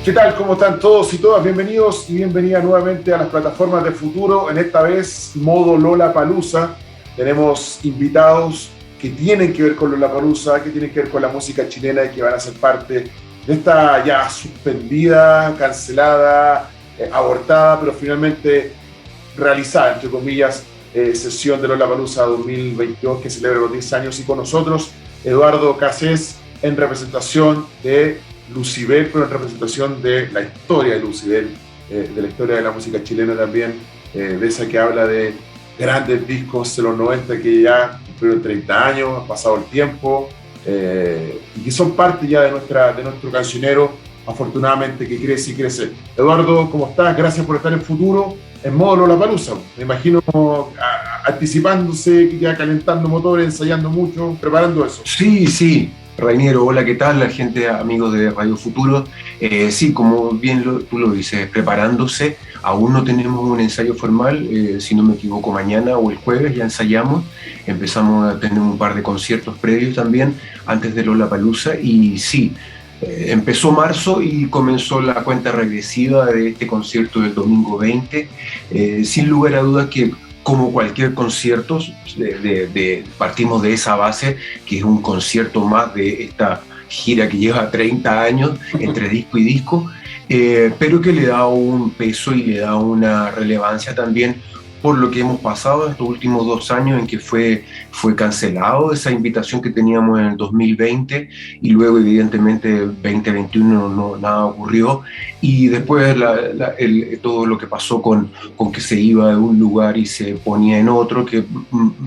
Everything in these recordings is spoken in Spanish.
¿Qué tal? ¿Cómo están todos y todas? Bienvenidos y bienvenidas nuevamente a las plataformas del futuro. En esta vez, modo Lollapalooza. Tenemos invitados que tienen que ver con Lollapalooza, que tienen que ver con la música chilena y que van a ser parte de esta ya suspendida, cancelada, abortada, pero finalmente realizada, entre comillas, sesión de Lollapalooza 2022 que celebra los 10 años. Y con nosotros, Eduardo Cassés, en representación de Lucibel, pero en representación de la historia de Lucibel, de la historia de la música chilena también, de esa que habla de grandes discos de los 90 que ya cumplieron 30 años, ha pasado el tiempo, y que son parte ya de nuestro cancionero, afortunadamente, que crece y crece. Eduardo, ¿cómo estás? Gracias por estar en Futuro, en modo Lollapalooza. Me imagino anticipándose, ya calentando motores, ensayando mucho, preparando eso. Sí, Rainiero, hola, ¿qué tal? La gente, amigos de Radio Futuro. Sí, como bien tú lo dices, preparándose. Aún no tenemos un ensayo formal, si no me equivoco, mañana o el jueves ya ensayamos. Empezamos a tener un par de conciertos previos también antes de Lollapalooza y sí, empezó marzo y comenzó la cuenta regresiva de este concierto del domingo 20. Sin lugar a dudas que, como cualquier concierto, partimos de esa base, que es un concierto más de esta gira que lleva 30 años entre disco y disco, pero que le da un peso y le da una relevancia también por lo que hemos pasado estos últimos 2 años en que fue cancelado esa invitación que teníamos en el 2020 y luego evidentemente 2021 nada ocurrió, y después todo lo que pasó con que se iba de un lugar y se ponía en otro, que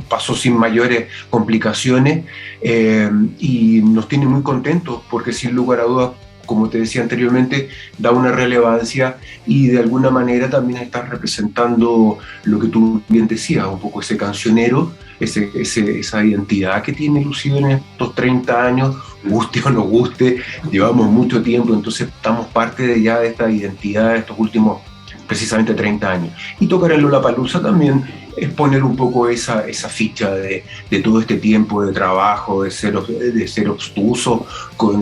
pasó sin mayores complicaciones, y nos tiene muy contentos porque sin lugar a dudas, como te decía anteriormente, da una relevancia y de alguna manera también estás representando lo que tú bien decías, un poco ese cancionero, esa identidad que tiene Lucibel en estos 30 años, guste o no guste, llevamos mucho tiempo, entonces estamos parte de esta identidad de estos últimos precisamente 30 años. Y tocar en Lollapalooza también es poner un poco esa ficha de todo este tiempo de trabajo, de ser obstuso,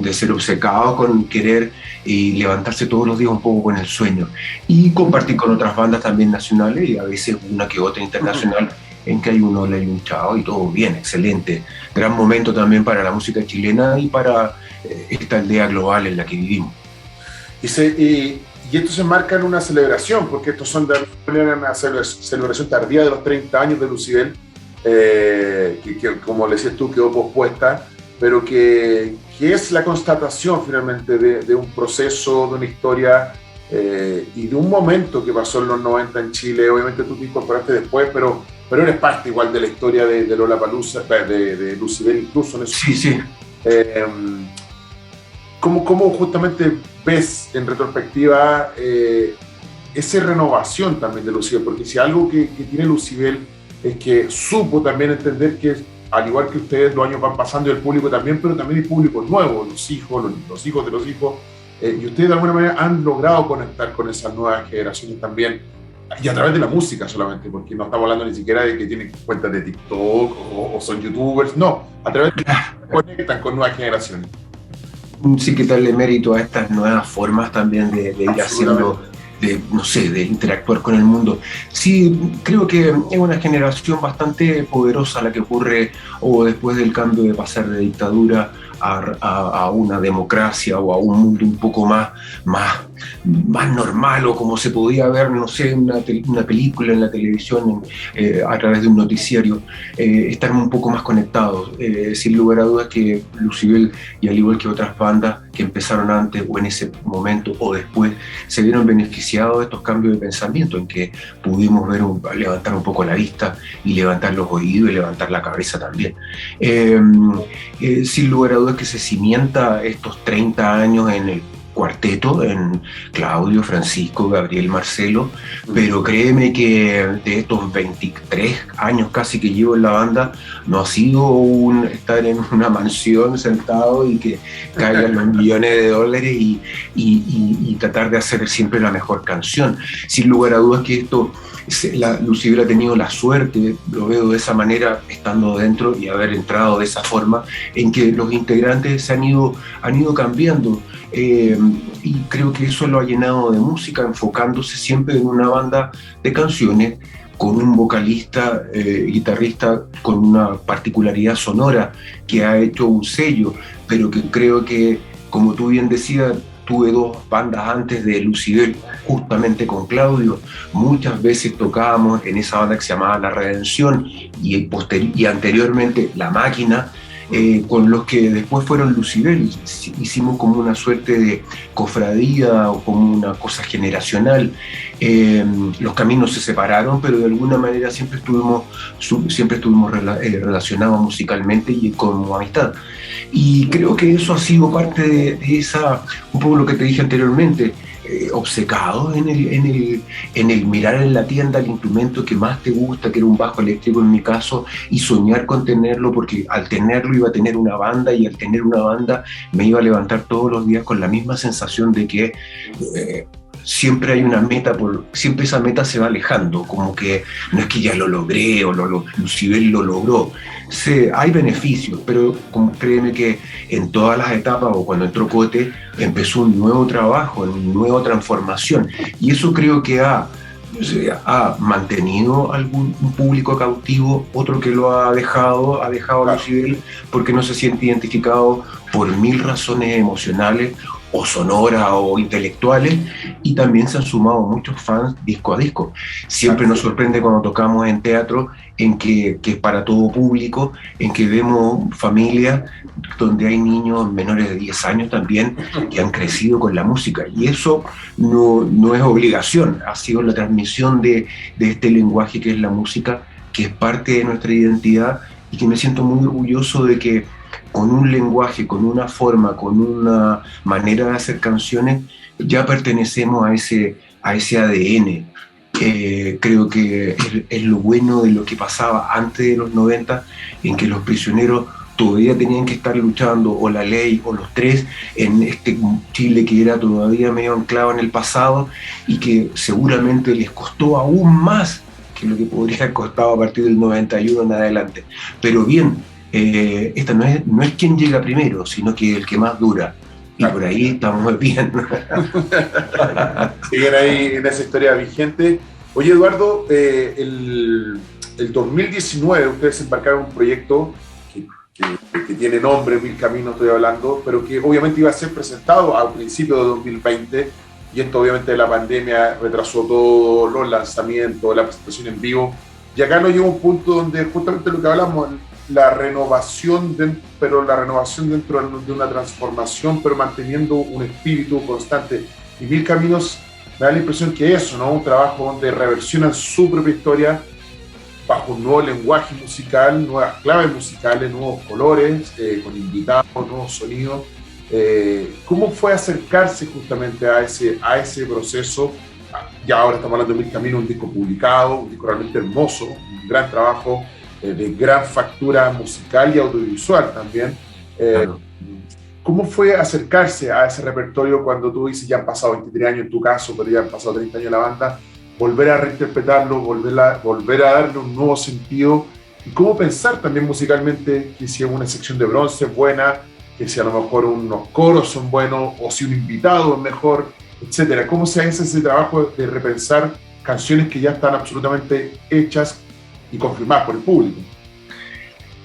de ser obcecado con querer y levantarse todos los días un poco con el sueño. Y compartir con otras bandas también nacionales y a veces una que otra internacional, en que hay un hola y un chao y todo bien, excelente. Gran momento también para la música chilena y para esta aldea global en la que vivimos. Y esto se marca en una celebración, porque estos son de una celebración tardía de los 30 años de Lucibel, que como le decías tú, quedó pospuesta, pero que es la constatación finalmente de un proceso, de una historia y de un momento que pasó en los 90 en Chile. Obviamente tú te incorporaste después, pero eres parte igual de la historia de Lollapalooza, de Lucibel incluso en eso. Sí. ¿Cómo justamente ves en retrospectiva esa renovación también de Lucibel? Porque si algo que tiene Lucibel es que supo también entender que, al igual que ustedes, los años van pasando y el público también, pero también hay públicos nuevos, los hijos de los hijos, y ustedes de alguna manera han logrado conectar con esas nuevas generaciones también, y a través de la música solamente, porque no estamos hablando ni siquiera de que tienen cuentas de TikTok o son youtubers, no, a través de que conectan con nuevas generaciones. Sí, que darle mérito a estas nuevas formas también de ir haciendo, de interactuar con el mundo. Sí, creo que es una generación bastante poderosa la que ocurre o después del cambio de pasar de dictadura a una democracia o a un mundo un poco más normal, o como se podía ver, no sé, una película en la televisión, a través de un noticiario, estar un poco más conectados. Sin lugar a dudas que Lucibel, y al igual que otras bandas que empezaron antes o en ese momento o después, se vieron beneficiados de estos cambios de pensamiento en que pudimos levantar un poco la vista y levantar los oídos y levantar la cabeza también. Sin lugar a dudas que se cimienta estos 30 años en el cuarteto, en Claudio, Francisco, Gabriel, Marcelo, pero créeme que de estos 23 años casi que llevo en la banda, no ha sido estar en una mansión sentado y que caigan los millones de dólares y tratar de hacer siempre la mejor canción. Sin lugar a dudas que esto Lucibel ha tenido la suerte, lo veo de esa manera, estando dentro y haber entrado de esa forma, en que los integrantes han ido cambiando. Y creo que eso lo ha llenado de música, enfocándose siempre en una banda de canciones, con un vocalista, guitarrista con una particularidad sonora que ha hecho un sello, pero que creo que, como tú bien decías, tuve dos bandas antes de Lucibel, justamente con Claudio. Muchas veces tocábamos en esa banda que se llamaba La Redención y anteriormente La Máquina, con los que después fueron Lucibel. Hicimos como una suerte de cofradía o como una cosa generacional. Los caminos se separaron, pero de alguna manera siempre estuvimos relacionados musicalmente y como amistad. Y creo que eso ha sido parte de esa, un poco lo que te dije anteriormente, obcecado en el mirar en la tienda el instrumento que más te gusta, que era un bajo eléctrico en mi caso, y soñar con tenerlo, porque al tenerlo iba a tener una banda, y al tener una banda me iba a levantar todos los días con la misma sensación de que siempre hay una meta, siempre esa meta se va alejando, como que no es que ya lo logré o Lucibel lo logró. Hay beneficios, pero créeme que en todas las etapas, o cuando entró Cote, empezó un nuevo trabajo, una nueva transformación, y eso creo que ha mantenido un público cautivo, otro que lo ha dejado a Lucibel porque no se siente identificado por mil razones emocionales o sonoras o intelectuales, y también se han sumado muchos fans disco a disco. Siempre nos sorprende cuando tocamos en teatro, en que es para todo público, en que vemos familias donde hay niños menores de 10 años también que han crecido con la música, y eso no es obligación, ha sido la transmisión de este lenguaje que es la música, que es parte de nuestra identidad, y que me siento muy orgulloso de que con un lenguaje, con una forma, con una manera de hacer canciones, ya pertenecemos a ese ADN. Creo que es lo bueno de lo que pasaba antes de los 90, en que los prisioneros todavía tenían que estar luchando, o la ley, o los tres, en este Chile que era todavía medio anclado en el pasado, y que seguramente les costó aún más que lo que podría haber costado a partir del 91 en adelante. Pero bien, esta no es quien llega primero, sino que el que más dura. Y por ahí estamos bien. Siguen ahí en esa historia vigente. Oye, Eduardo, el 2019 ustedes embarcaron en un proyecto que tiene nombre, Mil Caminos estoy hablando, pero que obviamente iba a ser presentado al principio de 2020, y esto obviamente de la pandemia retrasó todos los lanzamientos, la presentación en vivo, y acá nos llegó un punto donde justamente lo que hablamos, la renovación dentro de una transformación, pero manteniendo un espíritu constante. Y Mil Caminos me da la impresión que eso, ¿no? Un trabajo donde reversionan su propia historia bajo un nuevo lenguaje musical, nuevas claves musicales, nuevos colores, con invitados, nuevos sonidos. ¿Cómo fue acercarse justamente a ese proceso? Ya ahora estamos hablando de Mil Caminos, un disco publicado, un disco realmente hermoso, un gran trabajo, de gran factura musical y audiovisual también. Claro. ¿Cómo fue acercarse a ese repertorio cuando tú dices, ya han pasado 23 años en tu caso, pero ya han pasado 30 años en la banda, volver a reinterpretarlo, volver a darle un nuevo sentido? ¿Y cómo pensar también musicalmente que si una sección de bronce es buena, que si a lo mejor unos coros son buenos, o si un invitado es mejor, etcétera? ¿Cómo se hace ese trabajo de repensar canciones que ya están absolutamente hechas y confirmadas por el público?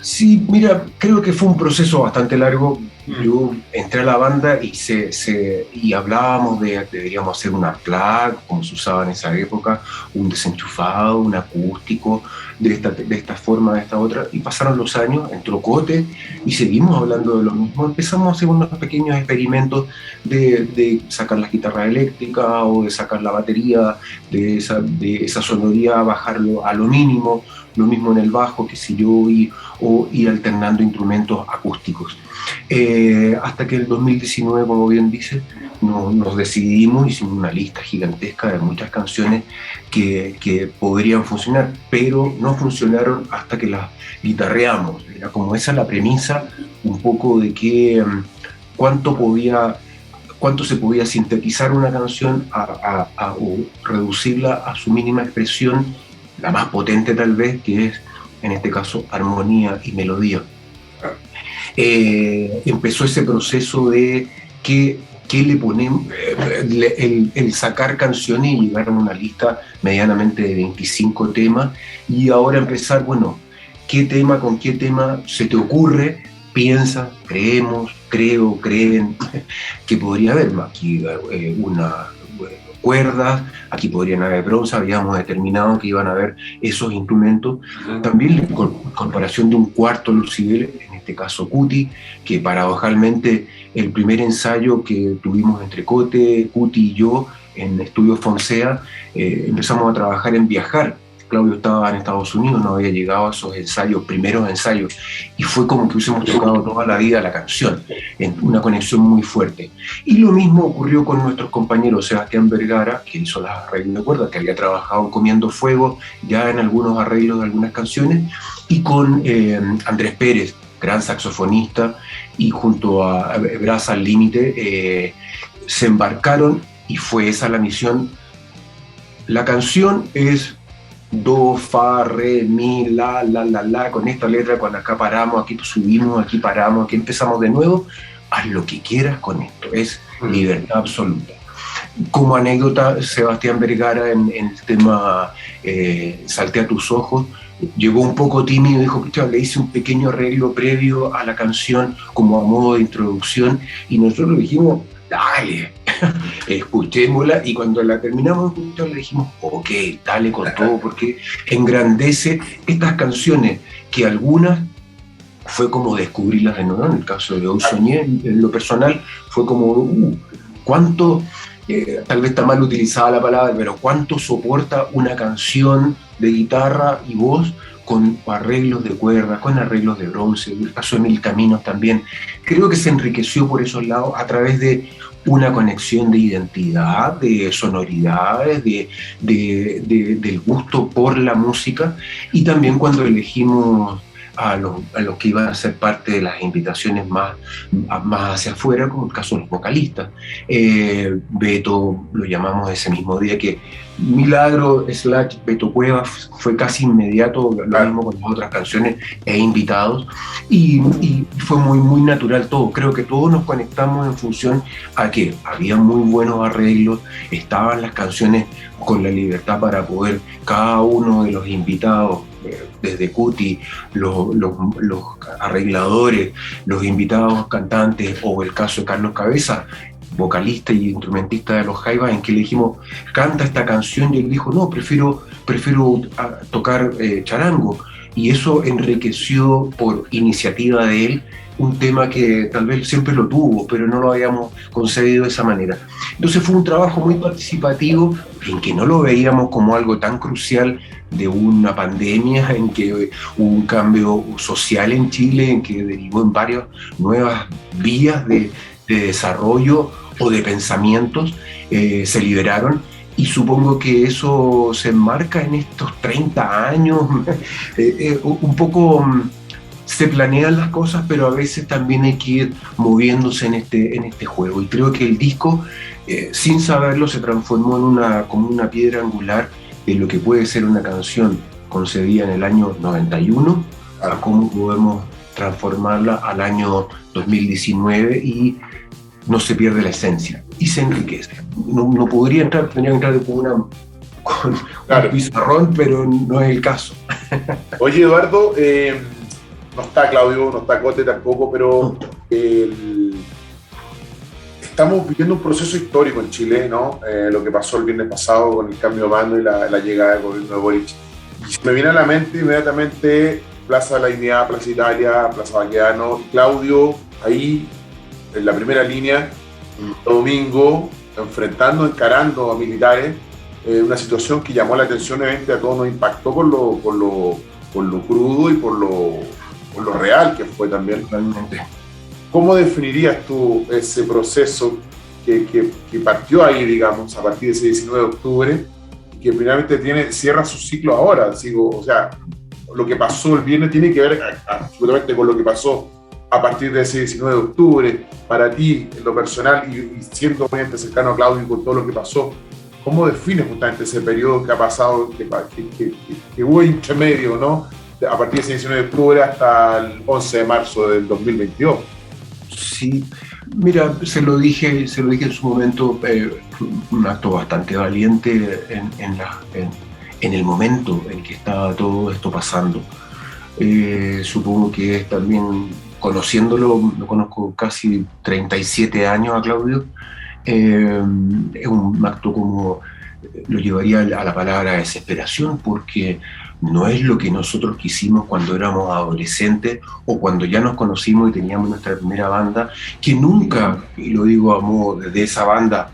Sí, mira, creo que fue un proceso bastante largo. Yo entré a la banda y hablábamos deberíamos hacer una plug, como se usaba en esa época, un desenchufado, un acústico, de esta forma, de esta otra, y pasaron los años, entró Cote, y seguimos hablando de lo mismo. Empezamos a hacer unos pequeños experimentos de sacar las guitarras eléctricas, o de sacar la batería, de esa sonoridad, bajarlo a lo mínimo, lo mismo en el bajo, que si yo, o ir alternando instrumentos acústicos. Hasta que el 2019, como bien dice, nos decidimos, hicimos una lista gigantesca de muchas canciones que podrían funcionar, pero no funcionaron hasta que las guitarreamos. Era como esa la premisa un poco de que cuánto podía cuánto se podía sintetizar una canción o reducirla a su mínima expresión, la más potente tal vez, que es en este caso armonía y melodía. Empezó ese proceso de qué le ponemos, el sacar canciones y llegar a una lista medianamente de 25 temas, y ahora empezar, bueno, qué tema con qué tema se te ocurre, piensa, creemos, creo, creen, que podría haber aquí cuerdas, aquí podrían haber bronce, habíamos determinado que iban a haber esos instrumentos. También la incorporación de un cuarto lucibel, en este caso Cuti, que paradojalmente el primer ensayo que tuvimos entre Cote, Cuti y yo en Estudio Fonsea, empezamos a trabajar en viajar. Claudio estaba en Estados Unidos, no había llegado a esos ensayos, primeros ensayos, y fue como que hubiésemos tocado toda la vida la canción, en una conexión muy fuerte. Y lo mismo ocurrió con nuestros compañeros Sebastián Vergara, que hizo las arreglos de cuerda, que había trabajado Comiendo Fuego ya en algunos arreglos de algunas canciones, y con Andrés Pérez, gran saxofonista, y junto a Brasa al Límite, se embarcaron, y fue esa la misión. La canción es do, fa, re, mi, la, con esta letra, cuando acá paramos, aquí subimos, aquí paramos, aquí empezamos de nuevo, haz lo que quieras con esto, es libertad absoluta. Como anécdota, Sebastián Vergara en el tema Saltea tus ojos, llegó un poco tímido y dijo, le hice un pequeño arreglo previo a la canción como a modo de introducción, y nosotros le dijimos, dale, escuchémosla, y cuando la terminamos de escuchar le dijimos, ok, dale con todo, porque engrandece estas canciones, que algunas fue como descubrirlas de nuevo. En el caso de Hoy Soñé, en lo personal, fue como, cuánto, tal vez está mal utilizada la palabra, pero cuánto soporta una canción de guitarra y voz con arreglos de cuerdas, con arreglos de bronce. En el caso de Mil Caminos también. Creo que se enriqueció por esos lados a través de una conexión de identidad, de sonoridades, del gusto por la música, y también cuando elegimos a los que iban a ser parte de las invitaciones más hacia afuera, como el caso de los vocalistas. Beto, lo llamamos ese mismo día, que Milagro / Beto Cuevas fue casi inmediato, lo mismo con las otras canciones e invitados, y fue muy, muy natural todo. Creo que todos nos conectamos en función a que había muy buenos arreglos, estaban las canciones con la libertad para poder, cada uno de los invitados, desde Cuti, los arregladores, los invitados cantantes, o el caso de Carlos Cabeza, vocalista y instrumentista de los Jaivas, en que le dijimos, canta esta canción, y él dijo, no, prefiero tocar charango, y eso enriqueció por iniciativa de él un tema que tal vez siempre lo tuvo, pero no lo habíamos concebido de esa manera. Entonces fue un trabajo muy participativo, en que no lo veíamos como algo tan crucial de una pandemia, en que hubo un cambio social en Chile, en que derivó en varias nuevas vías de desarrollo o de pensamientos, se liberaron, y supongo que eso se enmarca en estos 30 años, un poco se planean las cosas, pero a veces también hay que ir moviéndose en este juego, y creo que el disco, sin saberlo, se transformó como una piedra angular de lo que puede ser una canción concebida en el año 91, a cómo podemos transformarla al año 2019, y no se pierde la esencia y se enriquece. No podría entrar, tendría que entrar con un pizarrón, pero no es el caso. Oye, Eduardo, no está Claudio, no está Cote tampoco, pero estamos viviendo un proceso histórico en Chile, ¿no? Lo que pasó el viernes pasado con el cambio de mando y la llegada del gobierno de Boric. Y me viene a la mente inmediatamente Plaza de la Dignidad, Plaza Italia, Plaza Baquedano, y Claudio ahí en la primera línea, domingo, encarando a militares, una situación que llamó la atención, obviamente a todos nos impactó por lo crudo y por lo real que fue también. Realmente. ¿Cómo definirías tú ese proceso que partió ahí, digamos, a partir de ese 19 de octubre, y que finalmente cierra su ciclo ahora? O sea, lo que pasó el viernes tiene que ver absolutamente con lo que pasó a partir de ese 19 de octubre, para ti, en lo personal, y siendo obviamente cercano a Claudio y con todo lo que pasó, ¿cómo defines justamente ese periodo que ha pasado, que hubo intermedio, ¿no? A partir de ese 19 de octubre hasta el 11 de marzo del 2022? Sí, mira, se lo dije en su momento, un acto bastante valiente en el momento en que estaba todo esto pasando. Supongo que es también, conociéndolo, lo conozco casi 37 años a Claudio, es un acto como, lo llevaría a la palabra desesperación, porque no es lo que nosotros quisimos cuando éramos adolescentes o cuando ya nos conocimos y teníamos nuestra primera banda, que nunca, y lo digo a modo de esa banda,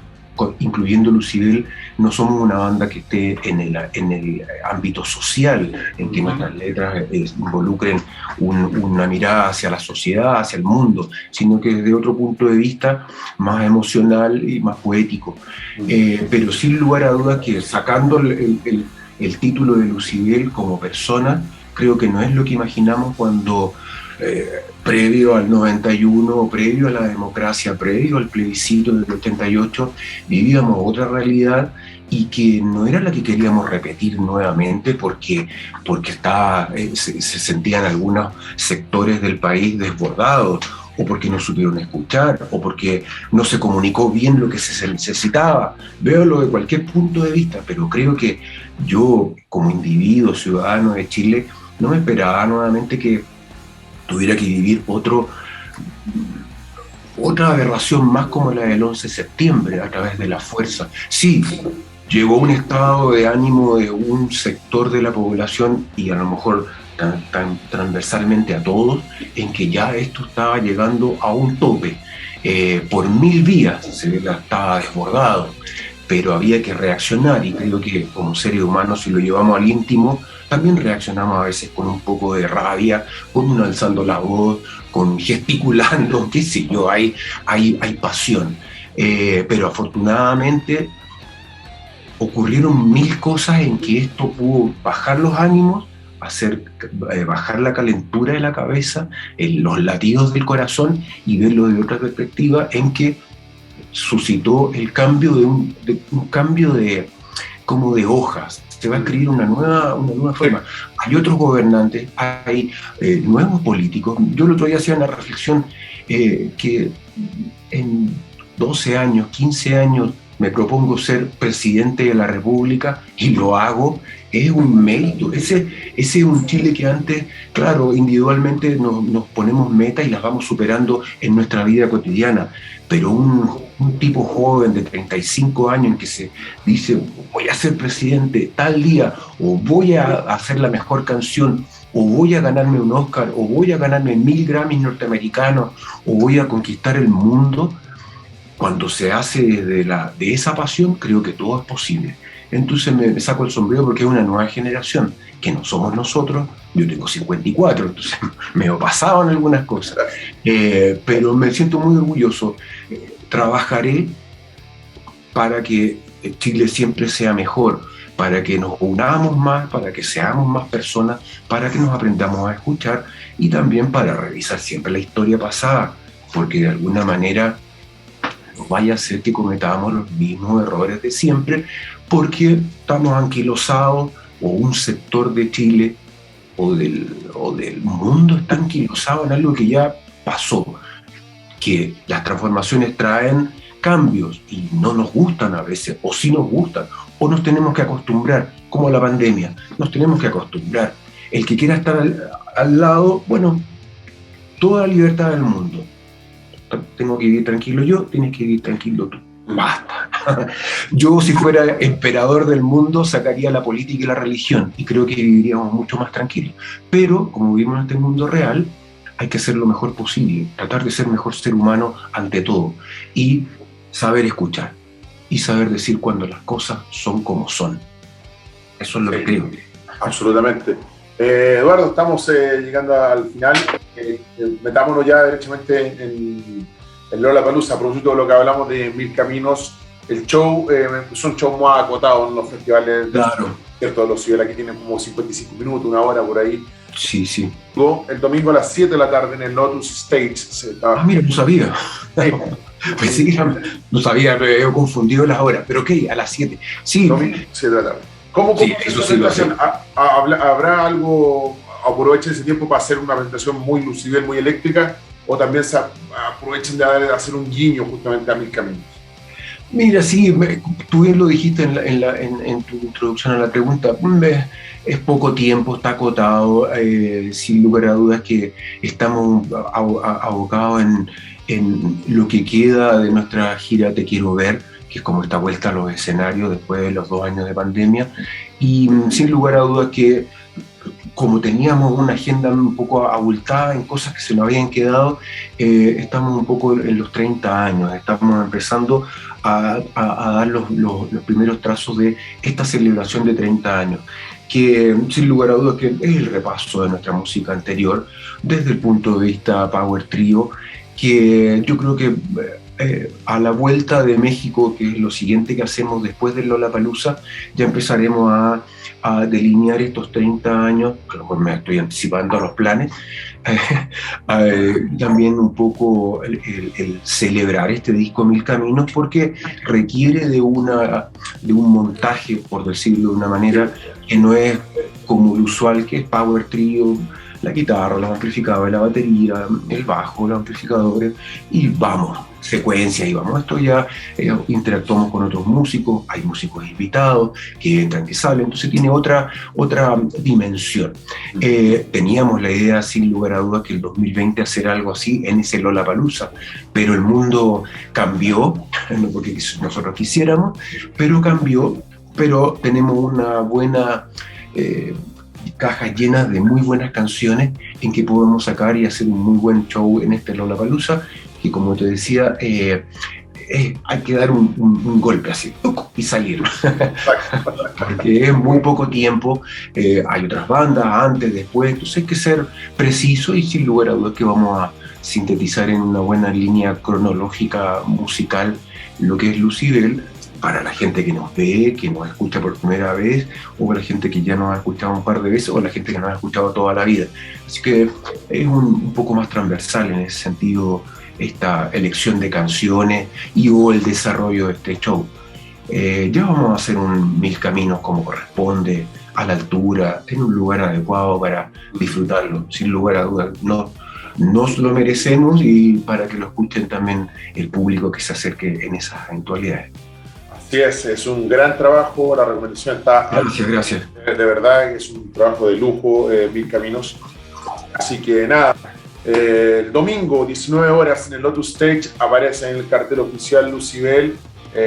incluyendo Lucibel, no somos una banda que esté en el ámbito social, en que nuestras letras involucren una mirada hacia la sociedad, hacia el mundo, sino que desde otro punto de vista más emocional y más poético. Pero sin lugar a dudas que sacando el título de Lucibel como persona, creo que no es lo que imaginamos cuando previo al 91, previo a la democracia, previo al plebiscito del 88, vivíamos otra realidad y que no era la que queríamos repetir nuevamente porque se sentían algunos sectores del país desbordados, o porque no supieron escuchar, o porque no se comunicó bien lo que se necesitaba. Véalo de cualquier punto de vista, pero creo que yo, como individuo, ciudadano de Chile, no me esperaba nuevamente que tuviera que vivir otra aberración más como la del 11 de septiembre a través de la fuerza. Sí, llegó un estado de ánimo de un sector de la población y a lo mejor tan transversalmente a todos, en que ya esto estaba llegando a un tope. Por 1000 vías se estaba desbordado, pero había que reaccionar y creo que como seres humanos, si lo llevamos al íntimo, también reaccionamos a veces con un poco de rabia, con un alzando la voz, con gesticulando, qué sé yo, hay pasión. Pero afortunadamente ocurrieron 1000 cosas en que esto pudo bajar los ánimos, bajar la calentura de la cabeza, los latidos del corazón y verlo de otra perspectiva, en que suscitó el cambio un cambio como de hojas. Se va a escribir una nueva forma. Hay otros gobernantes, hay nuevos políticos. Yo el otro día hacía una reflexión que en 12 años, 15 años me propongo ser presidente de la República y lo hago. Es un mérito. Ese es un Chile que antes, claro, individualmente nos ponemos metas y las vamos superando en nuestra vida cotidiana, pero un tipo joven de 35 años en que se dice voy a ser presidente tal día, o voy a hacer la mejor canción, o voy a ganarme un Oscar, o voy a ganarme 1000 Grammys norteamericanos, o voy a conquistar el mundo. Cuando se hace de esa pasión, creo que todo es posible. Entonces me saco el sombrero porque es una nueva generación, que no somos nosotros. Yo tengo 54, entonces me he pasado en algunas cosas, pero me siento muy orgulloso. Trabajaré para que Chile siempre sea mejor, para que nos unamos más, para que seamos más personas, para que nos aprendamos a escuchar y también para revisar siempre la historia pasada, porque de alguna manera no vaya a ser que cometamos los mismos errores de siempre, porque estamos anquilosados, o un sector de Chile o del mundo está anquilosado en algo que ya pasó, que las transformaciones traen cambios y no nos gustan a veces, o sí nos gustan, o nos tenemos que acostumbrar, como la pandemia, nos tenemos que acostumbrar. El que quiera estar al lado, bueno, toda la libertad del mundo. Tengo que vivir tranquilo yo, tienes que vivir tranquilo tú. Basta. Yo, si fuera emperador del mundo, sacaría la política y la religión y creo que viviríamos mucho más tranquilos. Pero, como vivimos en este mundo real, hay que hacer lo mejor posible, tratar de ser mejor ser humano ante todo y saber escuchar y saber decir cuando las cosas son como son. Eso es lo que creo. Absolutamente. Eduardo, estamos llegando al final. Metámonos ya derechamente en Lollapalooza, a propósito de lo que hablamos de 1000 Caminos. El show son shows más acotados en los festivales, claro, ¿cierto? Los Ciudad aquí tienen como 55 minutos, una hora por ahí. Sí, sí. El domingo a las 7 de la tarde en el Lotus Stage. Mira, no sabía. Pensé que no sabía, me había confundido las horas, pero ok, a las 7. Sí. Domingo 7 de la tarde. ¿Cómo sí, eso sí lo sé. ¿Habrá algo, aprovechen ese tiempo para hacer una presentación muy Lucibel, muy eléctrica, o también se aprovechen de hacer un guiño justamente a Mil Caminos? Mira, sí, tú bien lo dijiste en tu introducción a la pregunta. Es poco tiempo, está acotado, sin lugar a dudas que estamos abocados en lo que queda de nuestra gira Te Quiero Ver, que es como esta vuelta a los escenarios después de los 2 años de pandemia, y sin lugar a dudas que como teníamos una agenda un poco abultada en cosas que se nos habían quedado, estamos un poco en los 30 años, estamos empezando a dar los primeros trazos de esta celebración de 30 años, que sin lugar a dudas que es el repaso de nuestra música anterior desde el punto de vista Power Trio, que yo creo que a la vuelta de México, que es lo siguiente que hacemos después del Lollapalooza, ya empezaremos a delinear estos 30 años, que a lo mejor me estoy anticipando a los planes, también un poco el celebrar este disco Mil Caminos, porque requiere de un montaje, por decirlo de una manera, que no es como el usual, que es Power Trio, la guitarra, los amplificadores, la batería, el bajo, los amplificadores, y vamos, secuencia, y vamos. Esto ya interactuamos con otros músicos, hay músicos invitados que entran, que salen, entonces tiene otra dimensión. Teníamos la idea, sin lugar a dudas, que el 2020 hacer algo así en ese Lollapalooza, pero el mundo cambió, no porque nosotros quisiéramos, pero cambió, pero tenemos una buena... cajas llenas de muy buenas canciones en que podemos sacar y hacer un muy buen show en este Lollapalooza, que como te decía, hay que dar un golpe así y salir, porque es muy poco tiempo, hay otras bandas antes, después, entonces hay que ser preciso y sin lugar a dudas que vamos a sintetizar en una buena línea cronológica musical lo que es Lucibel, para la gente que nos ve, que nos escucha por primera vez, o para la gente que ya nos ha escuchado un par de veces, o la gente que nos ha escuchado toda la vida. Así que es un poco más transversal en ese sentido esta elección de canciones o el desarrollo de este show. Ya vamos a hacer un Mil Caminos como corresponde, a la altura, en un lugar adecuado para disfrutarlo, sin lugar a dudas. Nos lo merecemos, y para que lo escuchen también el público que se acerque en esas eventualidades. Así es un gran trabajo, la recomendación está... Gracias. De verdad es un trabajo de lujo, Mil Caminos. Así que nada, el domingo, 19 horas en el Lotus Stage, aparece en el cartel oficial Lucibel,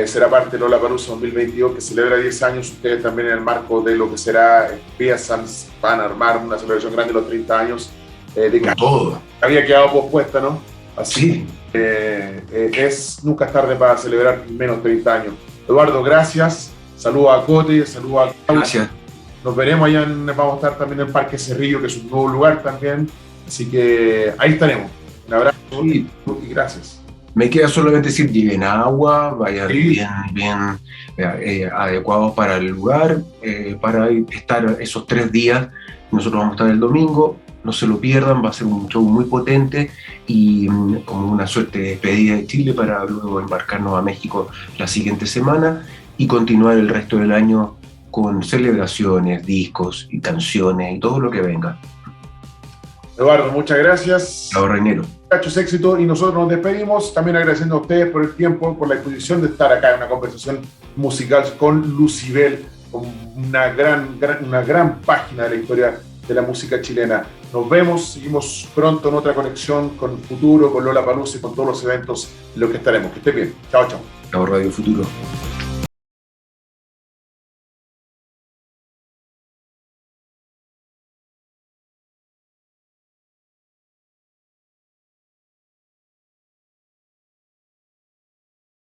será parte de Lollapalooza 2022, que celebra 10 años. Ustedes también en el marco de lo que será Piazans van a armar una celebración grande de los 30 años. De todo. Había quedado pospuesta, ¿no? Así sí. Nunca es tarde para celebrar menos 30 años. Eduardo, gracias. Saludos a Cote, saludos a Claudio. Gracias. Nos veremos allá, vamos a estar también en el Parque Cerrillo, que es un nuevo lugar también. Así que ahí estaremos. Un abrazo y gracias. Me queda solamente decir, lleven agua, vayan bien adecuados para el lugar, para estar esos 3 días. Nosotros vamos a estar el domingo, no se lo pierdan, va a ser un show muy potente y como una suerte de despedida de Chile para luego embarcarnos a México la siguiente semana y continuar el resto del año con celebraciones, discos y canciones y todo lo que venga. Eduardo, muchas gracias. Chao, Rainero. Muchachos, éxito, y nosotros nos despedimos también agradeciendo a ustedes por el tiempo, por la disposición de estar acá en una conversación musical con Lucibel, con una gran página de la historia de la música chilena. Nos vemos, seguimos pronto en otra conexión con Futuro, con Lollapalooza y con todos los eventos en los que estaremos. Que esté bien. Chao, chao. Chao, Radio Futuro.